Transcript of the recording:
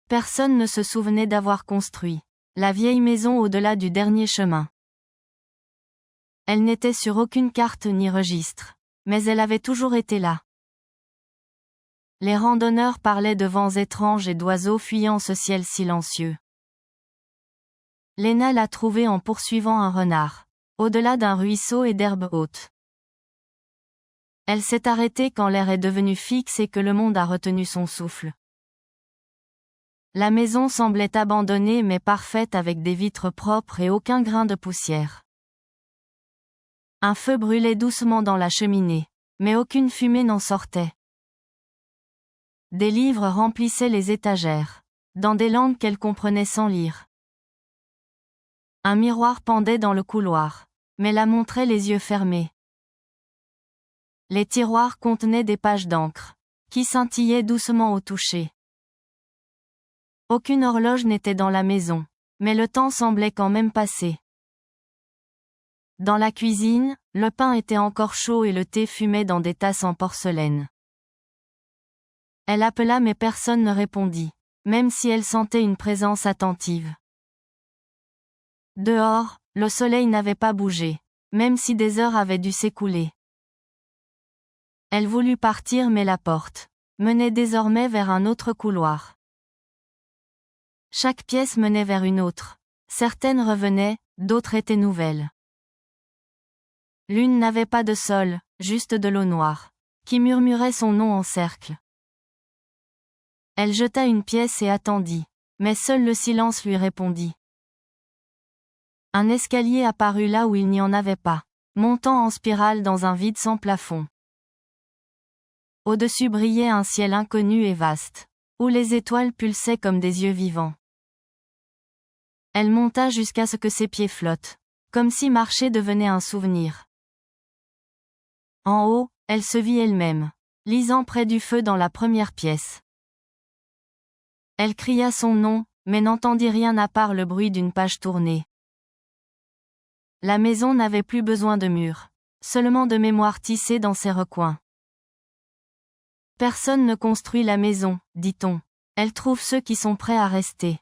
Personne ne se souvenait d'avoir construit la vieille maison au-delà du dernier chemin. Elle n'était sur aucune carte ni registre, mais elle avait toujours été là. Les randonneurs parlaient de vents étranges et d'oiseaux fuyant ce ciel silencieux. Léna l'a trouvée en poursuivant un renard, au-delà d'un ruisseau et d'herbes hautes. Elle s'est arrêtée quand l'air est devenu fixe et que le monde a retenu son souffle. La maison semblait abandonnée mais parfaite avec des vitres propres et aucun grain de poussière. Un feu brûlait doucement dans la cheminée, mais aucune fumée n'en sortait. Des livres remplissaient les étagères, dans des langues qu'elle comprenait sans lire. Un miroir pendait dans le couloir, mais la montrait les yeux fermés. Les tiroirs contenaient des pages d'encre, qui scintillaient doucement au toucher. Aucune horloge n'était dans la maison, mais le temps semblait quand même passer. Dans la cuisine, le pain était encore chaud et le thé fumait dans des tasses en porcelaine. Elle appela mais personne ne répondit, même si elle sentait une présence attentive. Dehors, le soleil n'avait pas bougé, même si des heures avaient dû s'écouler. Elle voulut partir mais la porte menait désormais vers un autre couloir. Chaque pièce menait vers une autre. Certaines revenaient, d'autres étaient nouvelles. L'une n'avait pas de sol, juste de l'eau noire, qui murmurait son nom en cercle. Elle jeta une pièce et attendit, mais seul le silence lui répondit. Un escalier apparut là où il n'y en avait pas, montant en spirale dans un vide sans plafond. Au-dessus brillait un ciel inconnu et vaste, où les étoiles pulsaient comme des yeux vivants. Elle monta jusqu'à ce que ses pieds flottent, comme si marcher devenait un souvenir. En haut, elle se vit elle-même, lisant près du feu dans la première pièce. Elle cria son nom, mais n'entendit rien à part le bruit d'une page tournée. La maison n'avait plus besoin de murs, seulement de mémoire tissée dans ses recoins. Personne ne construit la maison, dit-on. Elle trouve ceux qui sont prêts à rester.